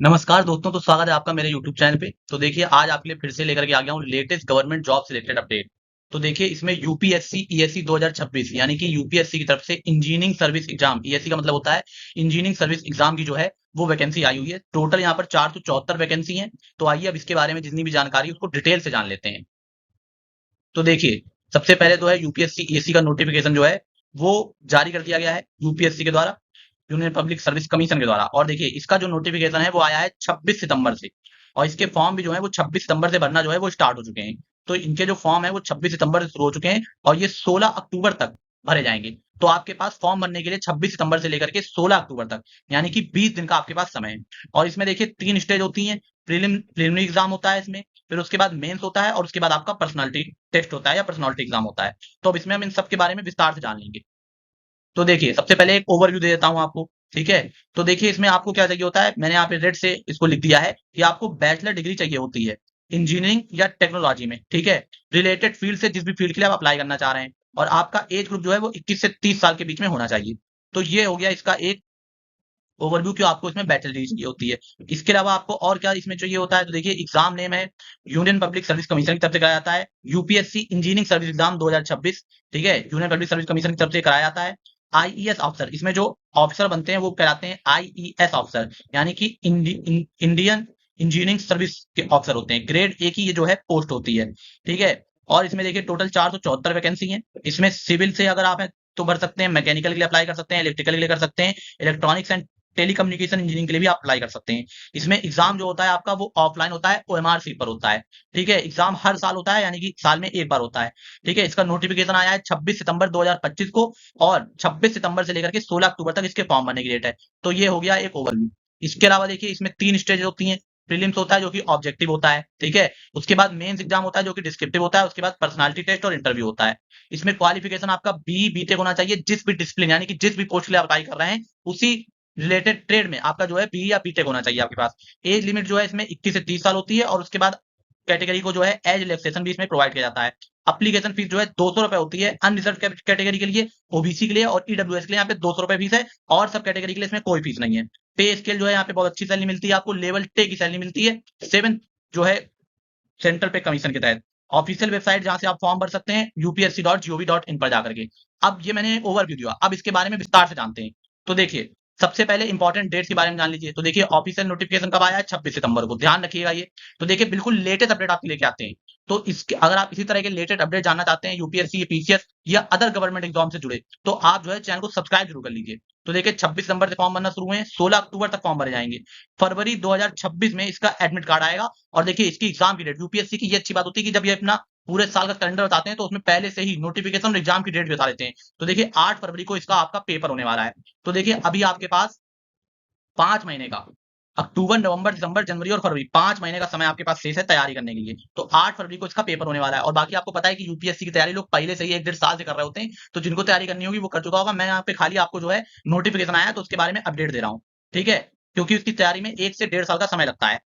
नमस्कार दोस्तों, तो स्वागत है आपका मेरे यूट्यूब चैनल पे। तो देखिए, आज आपके लिए फिर से लेकर के आ गया हूँ लेटेस्ट गवर्नमेंट जॉब से रिलेटेड अपडेट। तो देखिए, इसमें यूपीएससी ईएससी 2026 यानी कि यूपीएससी की तरफ से इंजीनियरिंग सर्विस एग्जाम, ईएससी का मतलब होता है इंजीनियरिंग सर्विस एग्जाम की जो है वो वैकेंसी आई हुई है। टोटल यहाँ पर 474 वैकेंसी है। तो आइए अब इसके बारे में जितनी भी जानकारी है उसको डिटेल से जान लेते हैं। तो देखिए, सबसे पहले तो है यूपीएससी ईएससी का नोटिफिकेशन जो है वो जारी कर दिया गया है यूपीएससी के द्वारा, यूनियन पब्लिक सर्विस कमीशन के द्वारा। और देखिए, इसका जो नोटिफिकेशन है वो आया है 26 सितंबर से, और इसके फॉर्म भी जो है वो 26 सितंबर से भरना जो है वो स्टार्ट हो चुके हैं। तो इनके जो फॉर्म है वो 26 सितंबर से शुरू हो चुके हैं और ये 16 अक्टूबर तक भरे जाएंगे। तो आपके पास फॉर्म भरने के लिए 26 सितंबर से लेकर के 16 अक्टूबर तक यानी कि 20 दिन का आपके पास समय है। और इसमें देखिए 3 स्टेज होती हैं। प्रीलिमिनरी एग्जाम होता है इसमें, फिर उसके बाद मेंस होता है और उसके बाद आपका पर्सनालिटी टेस्ट होता है या पर्सनालिटी एग्जाम होता है। तो अब इसमें हम इन सब के बारे में विस्तार से जान लेंगे। तो देखिए, सबसे पहले एक ओवरव्यू दे देता हूँ आपको। ठीक है। तो देखिए, इसमें आपको क्या चाहिए होता है, मैंने यहाँ पे रेड से इसको लिख दिया है कि आपको बैचलर डिग्री चाहिए होती है इंजीनियरिंग या टेक्नोलॉजी में। ठीक है। रिलेटेड फील्ड से, जिस भी फील्ड के लिए आप अप्लाई करना चाह रहे हैं, और आपका एज ग्रुप जो है वो 21 से 30 साल के बीच में होना चाहिए। तो ये हो गया इसका एक ओवरव्यू कि आपको इसमें बैचलर डिग्री चाहिए होती है। इसके अलावा आपको और क्या इसमें चाहिए होता है, तो देखिए एग्जाम नेम है यूनियन पब्लिक सर्विस कमीशन की तरफ से कराया जाता है यूपीएससी इंजीनियरिंग सर्विस एग्जाम 2026। ठीक है। यूनियन पब्लिक सर्विस कमीशन की तरफ से कराया जाता है। आईईएस ऑफिसर, इसमें जो ऑफिसर बनते हैं वो कहलाते हैं आईईएस ऑफिसर, यानी कि इंडियन इंजीनियरिंग सर्विस के ऑफिसर होते हैं। ग्रेड ए की ये जो है पोस्ट होती है। ठीक है। और इसमें देखिए टोटल 474 वैकेंसी है। इसमें सिविल से अगर आप हैं तो भर सकते हैं, मैकेनिकल के लिए अप्लाई कर सकते हैं, इलेक्ट्रिकल के लिए कर सकते हैं, इलेक्ट्रॉनिक्स एंड टेलीकम्युनिकेशन इंजीनियरिंग के लिए भी आप अप्लाई कर सकते हैं। इसमें एग्जाम जो होता है आपका वो ऑफलाइन होता है, ओएमआर सीट पर होता है। ठीक है। एग्जाम हर साल होता है, यानी कि साल में एक बार होता है। ठीक है। इसका नोटिफिकेशन आया है 26 सितंबर 2025 को, और 26 सितंबर से लेकर के 16 अक्टूबर तक इसके फॉर्म भरने की डेट है। तो ये हो गया एक ओवरव्यू। इसके अलावा देखिए, इसमें 3 स्टेज होती हैं। प्रीलिम्स होता है जो कि ऑब्जेक्टिव होता है। ठीक है। उसके बाद मेंस एग्जाम होता है जो कि डिस्क्रिप्टिव होता है। उसके बाद पर्सनालिटी टेस्ट और इंटरव्यू होता है। इसमें क्वालिफिकेशन आपका बी बीटेक होना चाहिए, जिस भी डिसिप्लिन यानी कि जिस भी पोस्ट के लिए अप्लाई कर रहे हैं उसी रिलेटेड ट्रेड में आपका जो है बी या बीटेक होना चाहिए आपके पास। एज लिमिट जो है इसमें 21 से 30 साल होती है, और उसके बाद कैटेगरी को जो है एज रिलैक्सेशन भी इसमें प्रोवाइड किया जाता है। एप्लीकेशन फीस जो है 200 रुपए होती है अनरिजर्व कैटेगरी के लिए, ओबीसी के लिए और ईडब्ल्यूएस के लिए यहाँ पे 200 रुपए फीस है, और सब कैटेगरी के लिए इसमें कोई फीस नहीं है। पे स्केल जो है यहाँ पे बहुत अच्छी सैलरी मिलती है आपको, लेवल टे की सैलरी मिलती है 7 जो है सेंट्रल पे कमीशन के तहत। ऑफिशियल वेबसाइट जहां से आप फॉर्म भर सकते हैं upsc.gov.in पर जाकर के। अब ये मैंने ओवरव्यू दिया, अब इसके बारे में विस्तार से जानते हैं। तो देखिए, सबसे पहले इंपॉर्टेंट डेट्स के बारे में जान लीजिए। तो देखिए, ऑफिशियल नोटिफिकेशन कब आया है, 26 सितंबर को, ध्यान रखिएगा ये। तो देखिए, बिल्कुल लेटेस्ट अपडेट आपके लेके आते हैं। तो इसके अगर आप इसी तरह के लेटेस्ट अपडेट जानना चाहते हैं यूपीएससी, पीसीएस या अदर गवर्नमेंट एग्जाम से जुड़े, तो आप जो है चैनल को सब्सक्राइब जरूर कर लीजिए। तो देखिए, 26 सितंबर से फॉर्म भरना शुरू हुए हैं, 16 अक्टूबर तक फॉर्म भरे जाएंगे। फरवरी 2026 में इसका एडमिट कार्ड आएगा। और देखिए, इसकी एग्जाम की डेट, यूपीएससी की ये अच्छी बात होती है कि जब ये अपना पूरे साल का कैलेंडर बताते हैं तो उसमें पहले से ही नोटिफिकेशन और एग्जाम की डेट भी बता देते हैं। तो देखिए, 8 फरवरी को इसका आपका पेपर होने वाला है। तो देखिए, अभी आपके पास 5 महीने का, अक्टूबर, नवंबर, दिसंबर, जनवरी और फरवरी, 5 महीने का समय आपके पास शेष है तैयारी करने के लिए। तो 8 फरवरी को इसका पेपर होने वाला है। और बाकी आपको पता है कि यूपीएससी की तैयारी लोग पहले से ही 1 डेढ़ साल से कर रहे होते हैं। तो जिनको तैयारी करनी होगी वो कर चुका होगा। मैं यहाँ पे खाली आपको जो है नोटिफिकेशन आया है तो उसके बारे में अपडेट दे रहा हूँ। ठीक है। क्योंकि उसकी तैयारी में 1 से डेढ़ साल का समय लगता है।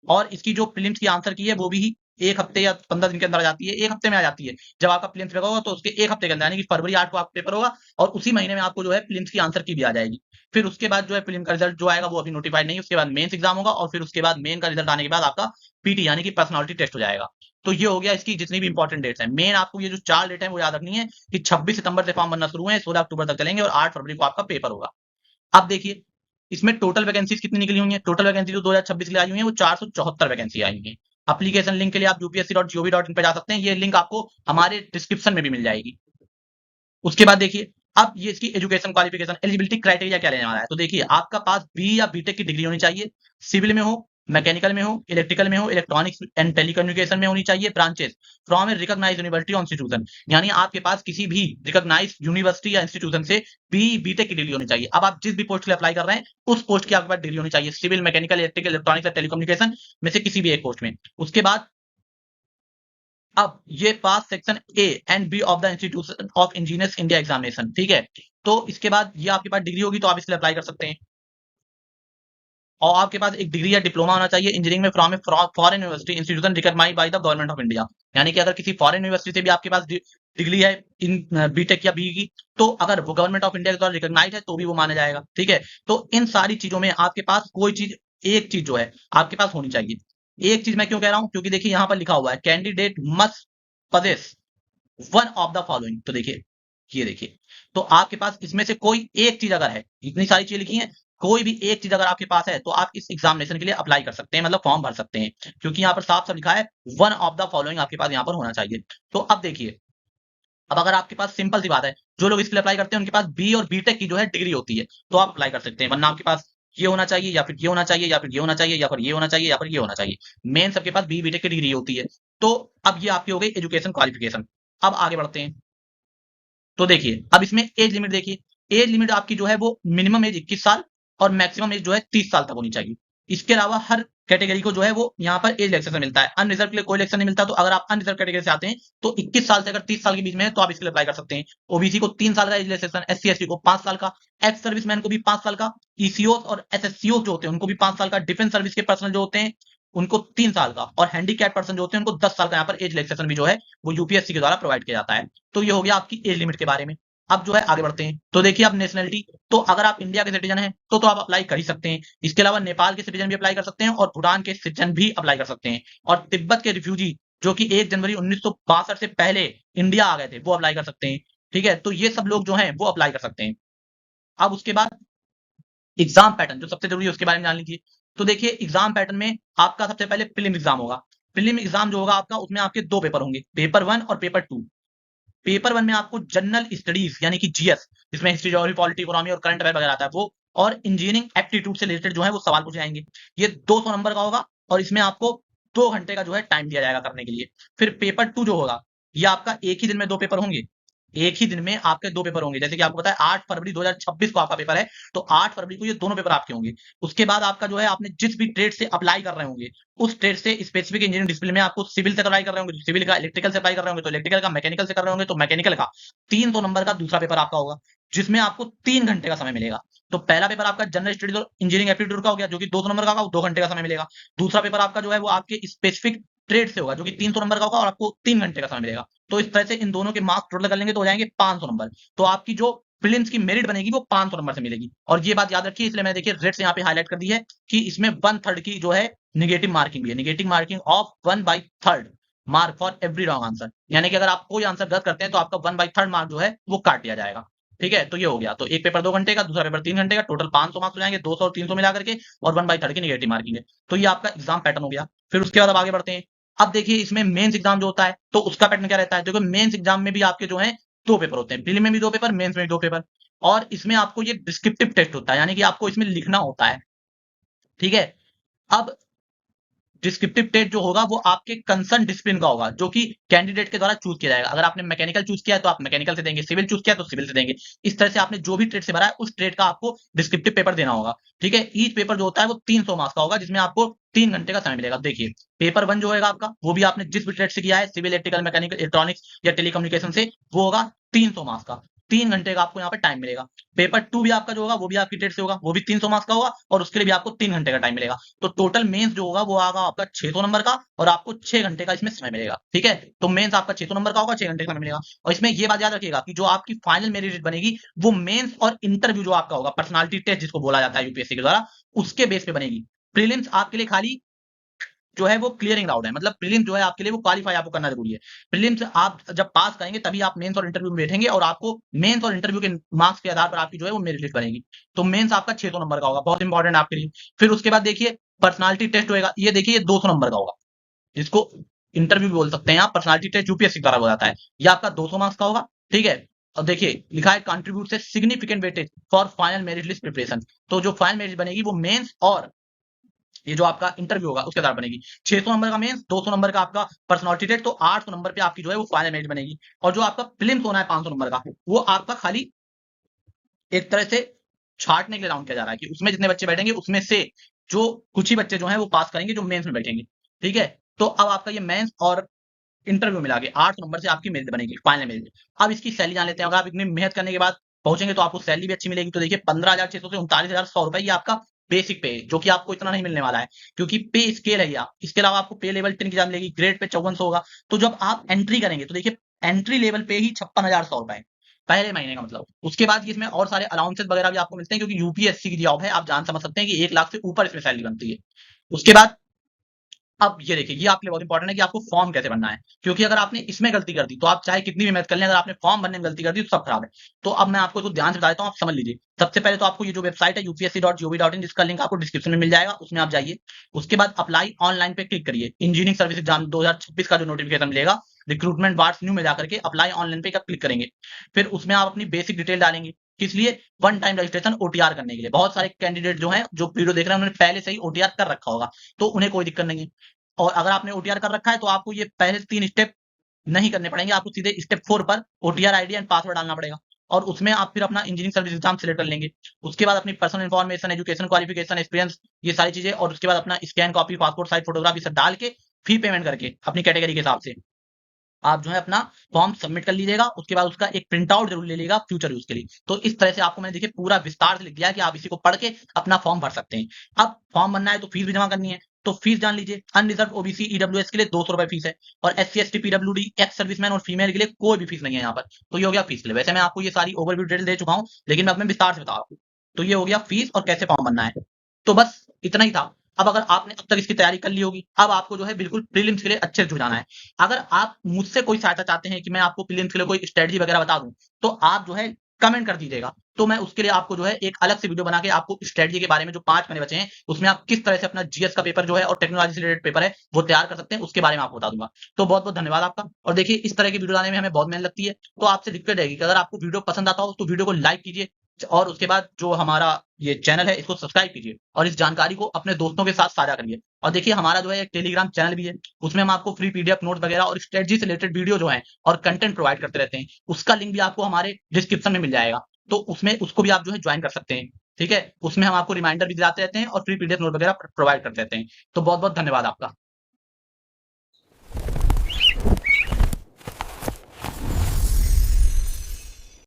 और इसकी जो प्रीलिम्स की आंसर की है वो भी 1 हफ्ते या 15 दिन के अंदर आ जाती है। 1 हफ्ते में आ जाती है। जब आपका प्रीलिम्स पेपर होगा तो उसके 1 हफ्ते के अंदर, यानी कि फरवरी 8 को आपका पेपर होगा, और उसी महीने में आपको जो है प्रीलिम्स की आंसर की भी आ जाएगी। फिर उसके बाद जो है प्रीलिम का रिजल्ट जो आएगा वो अभी नोटिफाइड नहीं है। उसके बाद मेंस एग्जाम होगा, और फिर उसके बाद मेन का रिजल्ट आने के बाद आपका पीटी यानी कि पर्सनालिटी टेस्ट हो जाएगा। तो ये हो गया इसकी जितनी भी इंपॉर्टेंट डेट्स हैं। मेन आपको ये जो 4 डेट है वो याद रखनी है कि 26 सितंबर से फॉर्म भरना शुरू है, 16 अक्टूबर तक चलेंगे, और 8 फरवरी को आपका पेपर होगा। अब देखिए, इसमें टोटल वैकेंसीज कितनी निकली हुई है। टोटल वैकेंसी जो 2026 के लिए आई हुई है वो 474 वैकेंसी आई हुई है। एप्लीकेशन लिंक के लिए आप upsc.gov.in पे जा सकते हैं। ये लिंक आपको हमारे डिस्क्रिप्शन में भी मिल जाएगी। उसके बाद देखिए, अब ये इसकी एजुकेशन क्वालिफिकेशन एलिजिबिलिटी क्राइटेरिया क्या रहने वाला है। तो देखिए, आपका पास बी या बीटेक की डिग्री होनी चाहिए, सिविल में हो, मैकेनिकल में हो, इलेक्ट्रिकल में हो, इलेक्ट्रॉनिक्स एंड टेलीकम्युनिकेशन में होनी चाहिए branches from a recognised university और इंस्टीट्यूशन, यानी आपके पास किसी भी रिकॉग्नाइज्ड यूनिवर्सिटी या इंस्टीट्यूशन से बी बीटेक की डिग्री होनी चाहिए। अब आप जिस भी पोस्ट के लिए अप्लाई कर रहे हैं उस पोस्ट की आपके पास डिग्री होनी चाहिए, सिविल, मैकेनिकल, इलेक्ट्रिकल, इलेक्ट्रॉनिक्स या टेलीकम्युनिकेशन में से किसी भी एक पोस्ट में। उसके बाद अब ये pass section A and B of the institution of engineers India examination. ठीक है। तो इसके बाद ये आपके पास डिग्री होगी तो आप इसके लिए अप्लाई कर सकते हैं। और आपके पास एक डिग्री या डिप्लोमा होना चाहिए इंजीनियरिंग में from a foreign university institution recognised by the government of India, यानी कि अगर किसी फॉरेन यूनिवर्सिटी से भी आपके पास डिग्री है इन बीटेक या बी की, तो अगर वो गवर्नमेंट ऑफ इंडिया के द्वारा रिकॉग्नाइज्ड है तो भी वो माना जाएगा। ठीक है। तो इन सारी चीजों में आपके पास कोई चीज एक चीज जो है आपके पास होनी चाहिए। एक चीज मैं क्यों कह रहा हूं, क्योंकि देखिए यहां पर लिखा हुआ है candidate must possess one of the following. तो देखिए, ये देखिए, तो आपके पास इसमें से कोई एक चीज अगर है, इतनी सारी चीजें लिखी हैं, कोई भी एक चीज अगर आपके पास है तो आप इस एग्जामिनेशन के लिए अप्लाई कर सकते हैं, मतलब फॉर्म भर सकते हैं, क्योंकि यहाँ पर साफ साफ लिखा है वन ऑफ द फॉलोइंग आपके पास यहाँ पर होना चाहिए। तो अब देखिए, अब अगर आपके पास सिंपल सी बात है, जो लोग इसके लिए अप्लाई करते हैं उनके पास बी और बीटेक की जो है डिग्री होती है, तो आप अप्लाई कर सकते हैं, वरना आपके पास ये होना चाहिए या फिर ये होना चाहिए या फिर ये होना चाहिए या फिर ये होना चाहिए या फिर ये होना चाहिए। मेन सबके पास बी बीटेक की डिग्री होती है। तो अब ये आपकी हो गई एजुकेशन क्वालिफिकेशन। अब आगे बढ़ते हैं। तो देखिए, अब इसमें एज लिमिट देखिए, एज लिमिट आपकी जो है वो मिनिमम एज 21 साल और मैक्सिमम एज जो है 30 साल तक होनी चाहिए। इसके अलावा हर कैटेगरी को जो है वो यहाँ पर एज रिलैक्सेशन मिलता है, अनरिजर्व के लिए कोई रिलैक्सेशन नहीं मिलता। तो अगर आप अनरिजर्व कैटेगरी से आते हैं तो 21 साल से अगर 30 साल के बीच में है तो आप इसके लिए अप्लाई कर सकते हैं। ओबीसी को 3 साल का एज रिलैक्सेशन, एससी एसटी को 5 साल का, एक्स सर्विसमैन को भी 5 साल का, ईसीओ और एसएससीओ जो होते हैं उनको भी 5 साल का, डिफेंस सर्विस के पर्सनल जो होते हैं उनको 3 साल का, और हैंडीकैप पर्सन जो होते हैं उनको 10 साल का यहाँ पर एज रिलैक्सेशन भी जो है वो यूपीएससी के द्वारा प्रोवाइड किया जाता है। तो ये हो गया आपकी एज लिमिट के बारे में। अब जो है आगे बढ़ते हैं। तो देखिए, अब नेशनलिटी, तो अगर आप इंडिया के सिटीजन हैं तो आप अप्लाई कर ही सकते हैं। इसके अलावा नेपाल के सिटीजन भी अप्लाई कर सकते हैं और भूटान के सिटीजन भी अप्लाई कर सकते हैं, और तिब्बत के रिफ्यूजी जो कि 1 जनवरी 1962 से पहले इंडिया आ गए थे वो अप्लाई कर सकते हैं। ठीक है, तो ये सब लोग जो हैं वो अप्लाई कर सकते हैं। अब उसके बाद एग्जाम पैटर्न जो सबसे जरूरी है उसके बारे में जान लीजिए। तो देखिए, एग्जाम पैटर्न में आपका सबसे पहले प्रीलिम एग्जाम होगा। प्रीलिम एग्जाम जो होगा आपका, उसमें आपके 2 पेपर होंगे, पेपर 1 और पेपर 2। पेपर 1 में आपको जनरल स्टडीज यानी कि जीएस, जिसमें हिस्ट्री, ज्योग्राफी, पॉलिटी, इकोनॉमी और करंट अफेयर वगैरह आता है वो, और इंजीनियरिंग एप्टीट्यूड से रिलेटेड जो है वो सवाल पूछे जाएंगे। ये 200 नंबर का होगा और इसमें आपको 2 घंटे का जो है टाइम दिया जाएगा करने के लिए। फिर पेपर 2 जो होगा, ये आपका एक ही दिन में 2 पेपर होंगे। एक ही दिन में आपके 2 पेपर होंगे, जैसे कि आपको पता है 8 फरवरी 2026 को आपका पेपर है, तो 8 फरवरी को ये दोनों पेपर आपके होंगे। उसके बाद आपका जो है, आपने जिस भी ट्रेड से अप्लाई कर रहे होंगे उस ट्रेड से स्पेसिफिक इंजीनियरिंग डिसिप्लिन में, आपको सिविल से अप्लाई कर रहे होंगे तो सिविल का, इलेक्ट्रिकल से अप्लाई कर रहे होंगे तो इलेक्ट्रिकल का, मैकेनिकल से कर रहे होंगे तो मैकेनिकल का, 300 नंबर का दूसरा पेपर आपका होगा, जिसमें आपको 3 घंटे का समय मिलेगा। तो पहला पेपर आपका जनरल स्टडीज और इंजीनियरिंग एप्टीट्यूड का हो गया, जो कि 200 नंबर का होगा, 2 घंटे का समय मिलेगा। दूसरा पेपर आपका जो है वो आपके स्पेसिफिक ट्रेड से होगा, जो कि 300 नंबर का होगा और आपको 3 घंटे का समय मिलेगा। तो इस तरह से इन दोनों के मार्क्स टोटल कर लेंगे तो हो जाएंगे 500 नंबर। तो आपकी जो प्रीलिम्स की मेरिट बनेगी वो 500 नंबर से मिलेगी। और ये बात याद रखिए, इसलिए मैंने देखिए रेड से यहाँ पे हाईलाइट कर दी है कि इसमें 1/3 की जो है निगेटिव मार्किंग भी है, negative marking of 1/3 mark for every wrong answer. यानी कि अगर आप कोई आंसर गलत करते हैं तो आपका 1/3 मार्क जो है वो काट दिया जाएगा। ठीक है, तो ये हो गया। तो एक पेपर 2 घंटे का, दूसरा पेपर 3 घंटे का, टोटल 500 मार्क्स हो जाएंगे, 200 और 300 मिला करके, और 1/3 की निगेटिव मार्किंग है। तो ये आपका एग्जाम पैटर्न हो गया। फिर उसके बाद अब आगे बढ़ते हैं। अब देखिए, इसमें मेंस एग्जाम जो होता है तो उसका पैटर्न क्या रहता है। देखो, मेंस एग्जाम में भी आपके जो है 2 पेपर होते हैं, प्रीलिम में भी 2 पेपर, मेंस में भी 2 पेपर, और इसमें आपको ये डिस्क्रिप्टिव टेस्ट होता है, यानी कि आपको इसमें लिखना होता है। ठीक है, अब डिस्क्रिप्टिव टेस्ट जो होगा वो आपके कंसर्न डिसिप्लिन का होगा, जो कि कैंडिडेट के द्वारा चूज किया जाएगा। अगर आपने मैकेनिकल चूज किया है तो आप मैकेनिकल से देंगे, सिविल चूज किया तो सिविल से देंगे। इस तरह से आपने जो भी ट्रेड से भरा है उस ट्रेड का आपको डिस्क्रिप्टिव पेपर देना होगा। ठीक है, ईच पेपर जो होता है वो 300 मार्क्स का होगा, जिसमें आपको 3 घंटे का समय मिलेगा। देखिए, पेपर 1 जो होगा आपका, वो भी आपने जिस भी ट्रेड से किया है, सिविल, इलेक्ट्रिकल, मैकेनिकल, इलेक्ट्रॉनिक्स या टेलीकम्युनिकेशन से, वो होगा 300 मार्क्स का, 3 घंटे का आपको यहाँ पे टाइम मिलेगा। पेपर 2 भी आपका जो होगा वो भी आपकी ट्रेड से होगा, वो भी 300 मार्क्स का होगा और उसके लिए भी आपको 3 घंटे का टाइम मिलेगा। तो टोटल मेंस जो होगा वो आएगा आपका 600 नंबर का, और आपको 6 घंटे का इसमें समय मिलेगा। ठीक है, तो मेंस आपका 600 नंबर का होगा, 6 घंटे का समय मिलेगा। और इसमें ये बात याद रखिएगा कि जो आपकी फाइनल मेरिट लिस्ट बनेगी वो मेंस और इंटरव्यू जो आपका होगा, पर्सनालिटी टेस्ट जिसको बोला जाता है यूपीएससी के द्वारा, उसके बेस पे बनेगी। प्रीलिम्स आपके लिए खाली जो है वो क्लियरिंग राउंड है, मतलब प्रीलिम्स जो है आपके लिए वो क्वालीफाई आपको करना जरूरी है। प्रीलिम्स आप जब पास करेंगे तभी आप मेंस और इंटरव्यू में बैठेंगे, और आपको मेंस और इंटरव्यू के मार्क्स के आधार पर आपकी जो है वो मेरिट लिस्ट बनेगी। तो मेंस आपका 600 नंबर का होगा, बहुत इंपॉर्टेंट आपके लिए। फिर उसके बाद देखिए, पर्सनालिटी टेस्ट होगा, ये देखिए ये 200 नंबर का होगा, जिसको इंटरव्यू भी बोल सकते हैं आप। पर्सनालिटी टेस्ट यूपीएससी द्वारा हो जाता है, ये आपका 200 मार्क्स का होगा। ठीक है, और देखिए लिखा है कंट्रीब्यूट से significant weightage for final merit list preparation. तो जो फाइनल मेरिट बनेगी वो मेंस और ये जो आपका इंटरव्यू होगा उसके आधार बनेगी। 600 नंबर का मेंस, 200 नंबर का आपका पर्सनालिटी टेस्ट, तो 800 नंबर पे आपकी जो है वो फाइनल मेरिट बनेगी। और जो आपका प्रीलिम्स होना है 500 नंबर का, वो आपका खाली एक तरह से छांटने के लिए राउंड किया जा रहा है कि उसमें जितने बच्चे बैठेंगे उसमें से जो कुछ ही बच्चे जो हैं वो पास करेंगे जो मेंस में बैठेंगे। ठीक है, तो अब आपका ये मेंस और इंटरव्यू मिला के 8 नंबर से आपकी मेरिट बनेगी, फाइनल मेरिट। अब इसकी सैलरी जान लेते हैं। अगर आप इतनी मेहनत करने के बाद पहुंचेंगे तो आपको सैलरी भी अच्छी मिलेगी। तो देखिए, 15,600 से 39,100 रुपए ये आपका बेसिक पे है, जो कि आपको इतना नहीं मिलने वाला है, क्योंकि पे स्केल है ये। इसके अलावा आपको पे लेवल 10 की एग्जाम मिलेगी, ग्रेड पे 5400 होगा। तो जब आप एंट्री करेंगे तो देखिए, एंट्री लेवल पे ही 56,100 रुपए है। पहले महीने का मतलब। उसके बाद इसमें और सारे अलाउंसेस वगैरह भी आपको मिलते हैं, क्योंकि यूपीएससी की जॉब है, आप जान समझ सकते हैं कि 1 लाख से ऊपर इसमें सैलरी बनती है। उसके बाद अब ये देखिए, ये आपके लिए बहुत इंपॉर्टेंट है कि आपको फॉर्म कैसे भरना है, क्योंकि अगर आपने इसमें गलती कर दी तो आप चाहे कितनी भी मेहनत कर लें, अगर आपने फॉर्म भरने में गलती कर दी तो सब खराब है। तो अब मैं आपको इसको ध्यान से बता देता हूँ, आप समझ लीजिए। सबसे पहले तो आपको ये जो वेबसाइट है upsc.gov.in, जिसका लिंक आपको डिस्क्रिप्शन में मिल जाएगा, उसमें आप जाइए। उसके बाद अप्लाई ऑनलाइन पे क्लिक करिए। इंजीनियरिंग सर्विस एग्जाम 2026 का जो नोटिफिकेशन मिलेगा, रिक्रूटमेंट वार्ड्स न्यू में जाकर के अप्लाई ऑनलाइन पे क्लिक करेंगे। फिर उसमें आप अपनी बेसिक डिटेल डालेंगे, किस लिए? वन टाइम रजिस्ट्रेशन ओटीआर करने के लिए। बहुत सारे कैंडिडेट जो हैं, जो वीडियो देख रहे हैं, उन्होंने पहले से ही ओटीआर कर रखा होगा, तो उन्हें कोई दिक्कत नहीं है। और अगर आपने ओटीआर कर रखा है तो आपको ये पहले 3 स्टेप नहीं करने पड़ेंगे, आपको सीधे स्टेप 4 पर ओटीआर आईडी एंड पासवर्ड डालना पड़ेगा, और उसमें आप फिर अपना इंजीनियरिंग सर्विस एग्जाम सेलेक्ट कर लेंगे। उसके बाद अपनी personal information, education qualification, experience, ये सारी चीजें, और उसके बाद अपना scan copy, passport size photograph, ये सब डाल के फी पेमेंट करके अपनी कैटेगरी के हिसाब से आप जो है अपना फॉर्म सबमिट कर लीजिएगा। उसके बाद उसका एक प्रिंट आउट जरूर ले लीजिएगा फ्यूचर यूज के लिए। तो इस तरह से आपको मैंने देखिए पूरा विस्तार से लिख दिया है कि आप इसी को पढ़ के अपना फॉर्म भर सकते हैं। अब फॉर्म भरना है तो फीस भी जमा करनी है, तो फीस जान लीजिए। अनरिजर्व ओबीसी ईडब्ल्यूएस के लिए 200 रुपए फीस है, और SC ST PWD ex serviceman और फीमेल के लिए कोई भी फीस नहीं है यहाँ पर। तो ये हो गया फीस के लिए। वैसे मैं आपको ये सारी ओवरव्यू डिटेल दे चुका हूँ, लेकिन मैं अपने विस्तार से बता रहा हूँ। तो ये हो गया फीस और कैसे फॉर्म भरना है। तो बस इतना ही था। अब अगर आपने अब तक इसकी तैयारी कर ली होगी, अब आपको जो है बिल्कुल प्रीलिम्स के लिए अच्छे से हो जाना है। अगर आप मुझसे कोई सहायता चाहते हैं कि मैं आपको प्रीलिम्स के लिए कोई स्ट्रेटजी वगैरह बता दूं, तो आप जो है कमेंट कर दीजिएगा। तो मैं उसके लिए आपको जो है एक अलग से वीडियो बना के आपको स्ट्रेटजी के बारे में, जो 5 महीने बचे हैं, उसमें आप किस तरह से अपना जीएस का पेपर जो है और टेक्नोलॉजी से रिलेटेड पेपर है वो तैयार कर सकते हैं, उसके बारे में आपको बता दूंगा। तो बहुत बहुत धन्यवाद आपका। और देखिए, इस तरह की वीडियो लाने में हमें बहुत मेहनत लगती है, तो आपसे रिक्वेस्ट रहेगी कि अगर आपको वीडियो पसंद आता हो तो वीडियो को लाइक कीजिए, और उसके बाद जो हमारा ये चैनल है इसको सब्सक्राइब कीजिए, और इस जानकारी को अपने दोस्तों के साथ साझा करिए। और देखिए, हमारा जो है एक टेलीग्राम चैनल भी है, उसमें हम आपको फ्री पीडीएफ नोट वगैरह और स्ट्रेटजी से रिलेटेड वीडियो जो है और कंटेंट प्रोवाइड करते रहते हैं। उसका लिंक भी आपको हमारे डिस्क्रिप्शन में मिल जाएगा, तो उसमें उसको भी आप जो है ज्वाइन कर सकते हैं। ठीक है, उसमें हम आपको रिमाइंडर भी दिलाते रहते हैं और फ्री पीडीएफ नोट वगैरह प्रोवाइड करते रहते हैं। तो बहुत बहुत धन्यवाद आपका।